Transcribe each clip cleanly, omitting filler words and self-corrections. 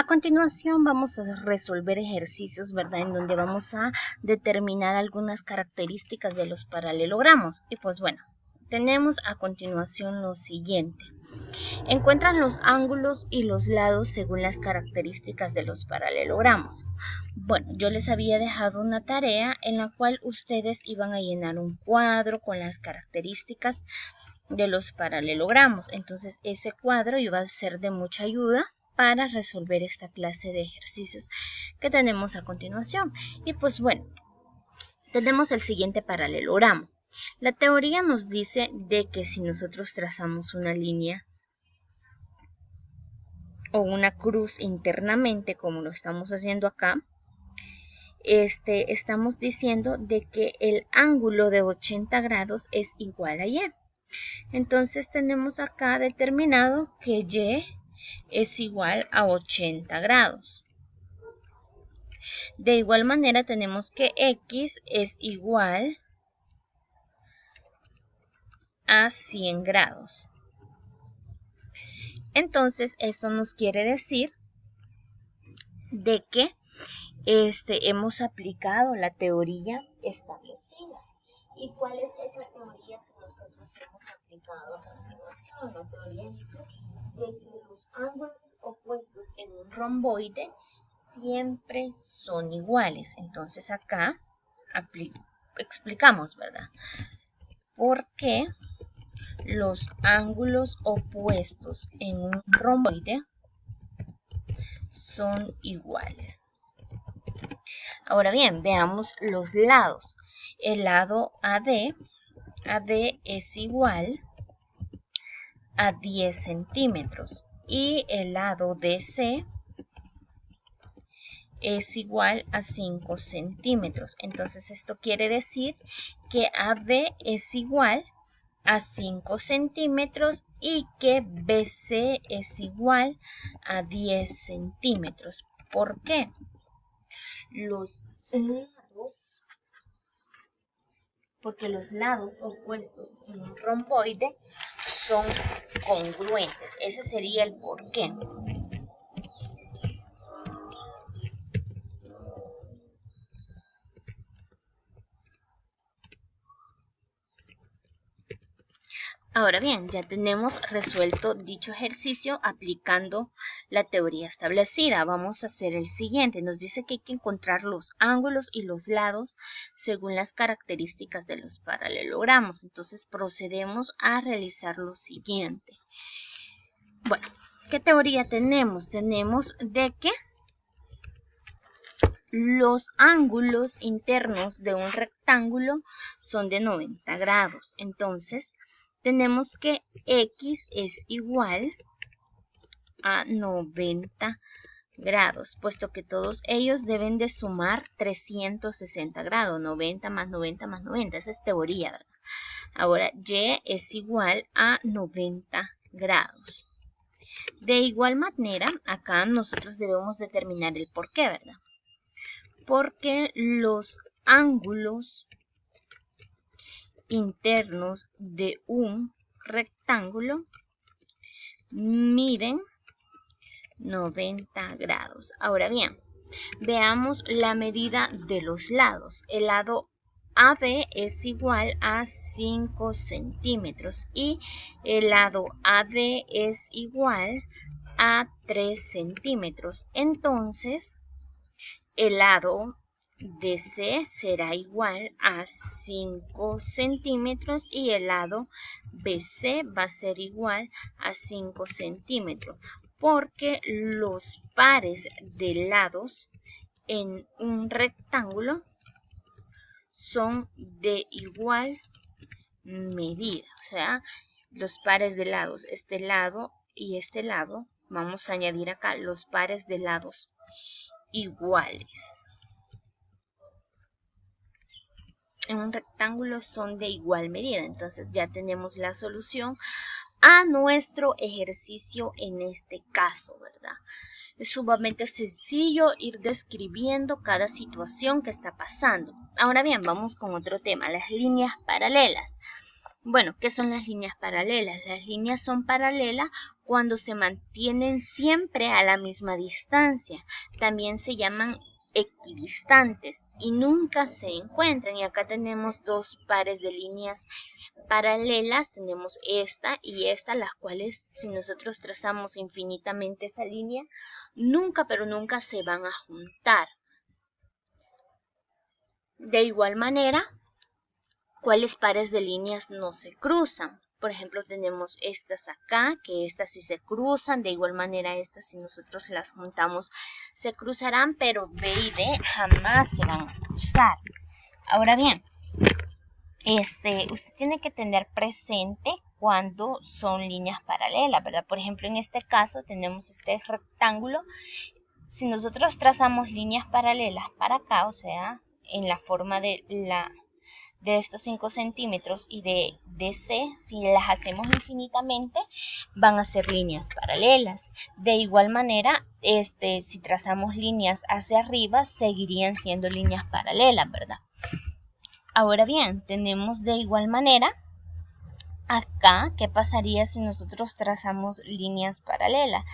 A continuación vamos a resolver ejercicios, ¿verdad? En donde vamos a determinar algunas características de los paralelogramos. Y pues bueno, tenemos a continuación lo siguiente. Encuentran los ángulos y los lados según las características de los paralelogramos. Bueno, yo les había dejado una tarea en la cual ustedes iban a llenar un cuadro con las características de los paralelogramos. Entonces ese cuadro iba a ser de mucha ayuda para resolver esta clase de ejercicios que tenemos a continuación. Y pues bueno, tenemos el siguiente paralelogramo. La teoría nos dice de que si nosotros trazamos una línea o una cruz internamente, como lo estamos haciendo acá, estamos diciendo de que el ángulo de 80 grados es igual a Y. Entonces tenemos acá determinado que Y es igual a 80 grados. De igual manera tenemos que X es igual a 100 grados. Entonces eso nos quiere decir de que hemos aplicado la teoría establecida. ¿Y cuál es esa teoría que nosotros hemos aplicado a continuación? La teoría dice de que los ángulos opuestos en un romboide siempre son iguales. Entonces acá explicamos, ¿verdad? ¿Por qué los ángulos opuestos en un romboide son iguales? Ahora bien, veamos los lados. El lado AD es igual a 10 centímetros y el lado DC es igual a 5 centímetros. Entonces esto quiere decir que AD es igual a 5 centímetros y que BC es igual a 10 centímetros. ¿Por qué? Porque los lados opuestos en un romboide son congruentes. Ese sería el porqué. Ahora bien, ya tenemos resuelto dicho ejercicio aplicando la teoría establecida. Vamos a hacer el siguiente. Nos dice que hay que encontrar los ángulos y los lados según las características de los paralelogramos. Entonces procedemos a realizar lo siguiente. Bueno, ¿qué teoría tenemos? Tenemos de que los ángulos internos de un rectángulo son de 90 grados. Entonces, tenemos que X es igual a 90 grados, puesto que todos ellos deben de sumar 360 grados, 90 más 90 más 90, esa es teoría, ¿verdad? Ahora, Y es igual a 90 grados. De igual manera, acá nosotros debemos determinar el por qué, ¿verdad? Porque los ángulos internos de un rectángulo miden 90 grados. Ahora bien, veamos la medida de los lados. El lado AB es igual a 5 centímetros y el lado AD es igual a 3 centímetros. Entonces, el lado DC será igual a 5 centímetros y el lado BC va a ser igual a 5 centímetros, porque los pares de lados en un rectángulo son de igual medida. O sea, los pares de lados, este lado y este lado, vamos a añadir acá los pares de lados iguales. En un rectángulo son de igual medida. Entonces ya tenemos la solución a nuestro ejercicio en este caso, ¿verdad? Es sumamente sencillo ir describiendo cada situación que está pasando. Ahora bien, vamos con otro tema, las líneas paralelas. Bueno, ¿qué son las líneas paralelas? Las líneas son paralelas cuando se mantienen siempre a la misma distancia. También se llaman equidistantes y nunca se encuentran. Y acá tenemos dos pares de líneas paralelas, tenemos esta y esta, las cuales si nosotros trazamos infinitamente esa línea, nunca pero nunca se van a juntar. De igual manera, ¿cuáles pares de líneas no se cruzan? Por ejemplo, tenemos estas acá, que estas sí se cruzan. De igual manera, estas si nosotros las juntamos se cruzarán, pero B y D jamás se van a cruzar. Ahora bien, usted tiene que tener presente cuando son líneas paralelas, ¿verdad? Por ejemplo, en este caso tenemos este rectángulo. Si nosotros trazamos líneas paralelas para acá, o sea, en la forma de estos 5 centímetros y de DC, si las hacemos infinitamente, van a ser líneas paralelas. De igual manera, si trazamos líneas hacia arriba, seguirían siendo líneas paralelas, ¿verdad? Ahora bien, tenemos de igual manera acá, ¿qué pasaría si nosotros trazamos líneas paralelas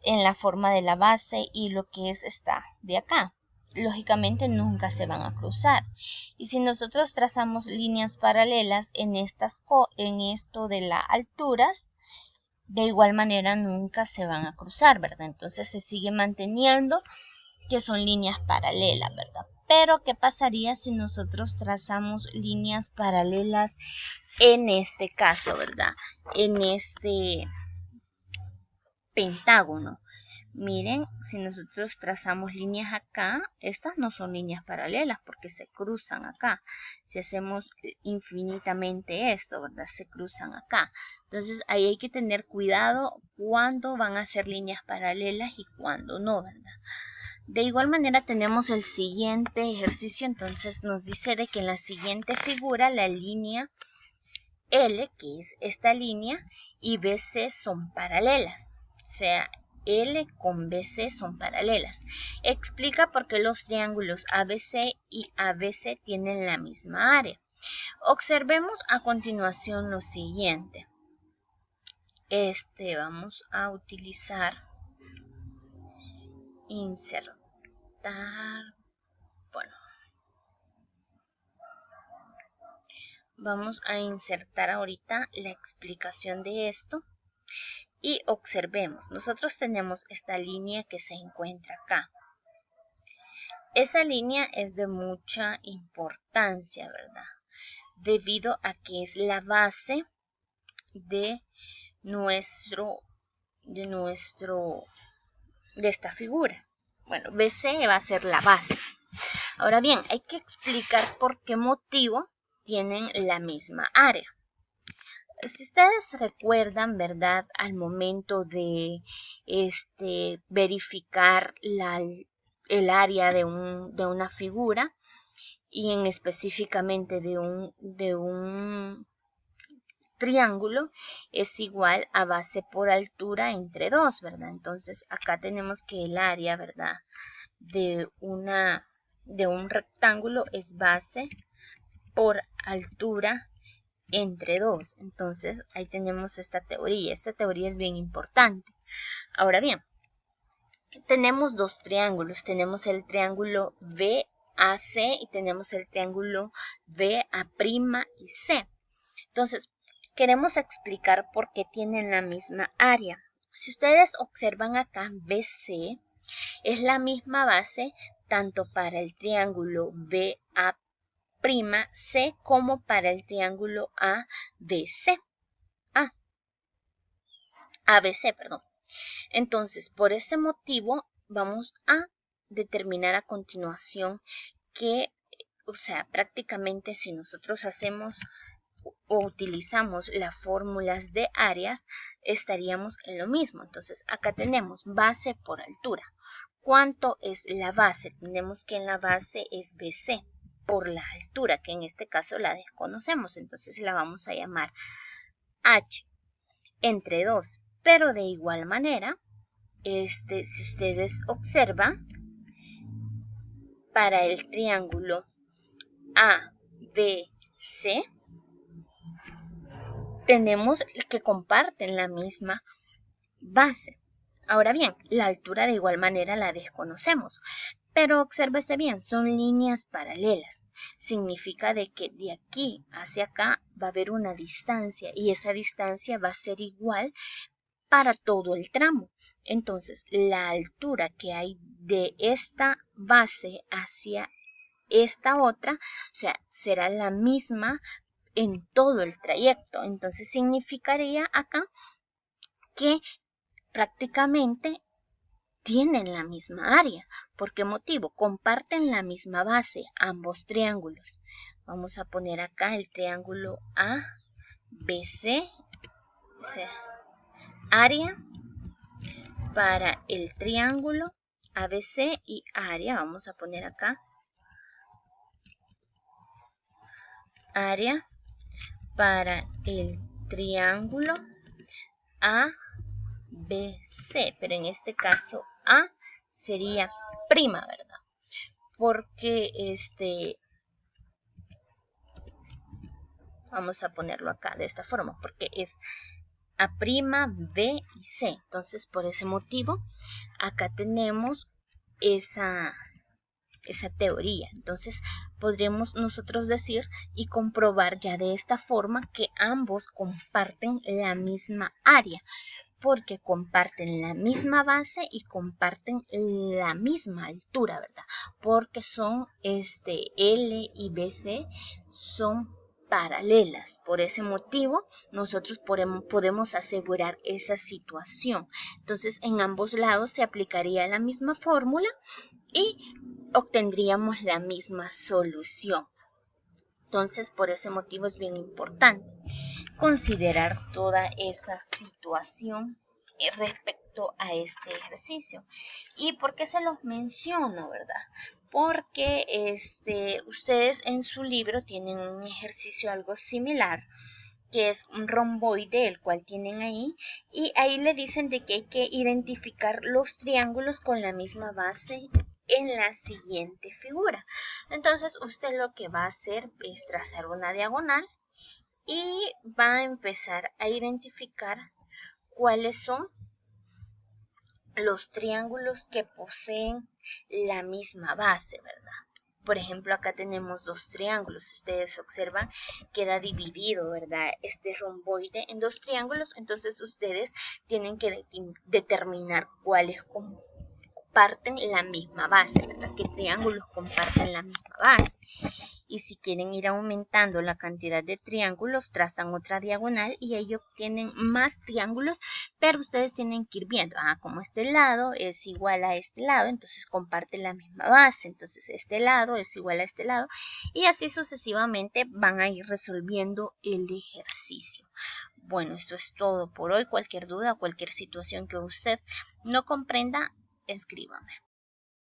en la forma de la base y lo que es esta de acá? Lógicamente nunca se van a cruzar. Y si nosotros trazamos líneas paralelas en esto de las alturas, de igual manera nunca se van a cruzar, ¿verdad? Entonces se sigue manteniendo que son líneas paralelas, ¿verdad? Pero ¿qué pasaría si nosotros trazamos líneas paralelas en este caso, ¿verdad? En este pentágono. Miren, si nosotros trazamos líneas acá, estas no son líneas paralelas porque se cruzan acá. Si hacemos infinitamente esto, ¿verdad? Se cruzan acá. Entonces ahí hay que tener cuidado cuándo van a ser líneas paralelas y cuándo no, ¿verdad? De igual manera tenemos el siguiente ejercicio, entonces nos dice de que en la siguiente figura la línea L, que es esta línea, y BC son paralelas. O sea, L con BC son paralelas. Explica por qué los triángulos ABC y ABC tienen la misma área. Observemos a continuación lo siguiente. Vamos a utilizar insertar. Bueno, vamos a insertar ahorita la explicación de esto. Y observemos, nosotros tenemos esta línea que se encuentra acá. Esa línea es de mucha importancia, ¿verdad? Debido a que es la base de esta figura. Bueno, BC va a ser la base. Ahora bien, hay que explicar por qué motivo tienen la misma área. Si ustedes recuerdan, ¿verdad? Al momento de verificar el área de una figura y en específicamente de un triángulo, es igual a base por altura entre 2, ¿verdad? Entonces acá tenemos que el área, ¿verdad? De un rectángulo es base por altura entre 2. Entonces ahí tenemos esta teoría. Esta teoría es bien importante. Ahora bien, tenemos dos triángulos. Tenemos el triángulo BAC y tenemos el triángulo BA' y C. Entonces, queremos explicar por qué tienen la misma área. Si ustedes observan acá, BC es la misma base tanto para el triángulo BA' C como para el triángulo ABC. ABC, perdón. Entonces, por ese motivo, vamos a determinar a continuación que, o sea, prácticamente si nosotros hacemos o utilizamos las fórmulas de áreas, estaríamos en lo mismo. Entonces, acá tenemos base por altura. ¿Cuánto es la base? Tenemos que en la base es BC por la altura, que en este caso la desconocemos. Entonces, la vamos a llamar H entre 2. Pero de igual manera, si ustedes observan, para el triángulo ABC, tenemos que comparten la misma base. Ahora bien, la altura de igual manera la desconocemos, pero obsérvese bien, son líneas paralelas. Significa de que de aquí hacia acá va a haber una distancia y esa distancia va a ser igual para todo el tramo. Entonces, la altura que hay de esta base hacia esta otra, o sea, será la misma en todo el trayecto. Entonces, significaría acá que prácticamente tienen la misma área. ¿Por qué motivo? Comparten la misma base, ambos triángulos. Vamos a poner acá el triángulo ABC, o sea, área para el triángulo ABC y área, vamos a poner acá, área para el triángulo ABC, pero en este caso A sería prima, ¿verdad? Porque vamos a ponerlo acá de esta forma, porque es A', B y C. Entonces, por ese motivo, acá tenemos esa teoría. Entonces, podremos nosotros decir y comprobar ya de esta forma que ambos comparten la misma área, porque comparten la misma base y comparten la misma altura, ¿verdad? Porque son L y BC son paralelas. Por ese motivo, nosotros podemos asegurar esa situación. Entonces, en ambos lados se aplicaría la misma fórmula y obtendríamos la misma solución. Entonces, por ese motivo es bien importante considerar toda esa situación respecto a este ejercicio. ¿Y por qué se los menciono, verdad? Porque ustedes en su libro tienen un ejercicio algo similar, que es un romboide, el cual tienen ahí, y ahí le dicen de que hay que identificar los triángulos con la misma base en la siguiente figura. Entonces usted lo que va a hacer es trazar una diagonal y va a empezar a identificar cuáles son los triángulos que poseen la misma base, ¿verdad? Por ejemplo, acá tenemos dos triángulos. Ustedes observan, queda dividido, ¿verdad? Este romboide en dos triángulos. Entonces, ustedes tienen que determinar cuáles comparten la misma base, ¿verdad? ¿Qué triángulos comparten la misma base? Y si quieren ir aumentando la cantidad de triángulos, trazan otra diagonal y ahí obtienen más triángulos, pero ustedes tienen que ir viendo, como este lado es igual a este lado, entonces comparten la misma base, entonces este lado es igual a este lado, y así sucesivamente van a ir resolviendo el ejercicio. Bueno, esto es todo por hoy. Cualquier duda, cualquier situación que usted no comprenda, escríbame.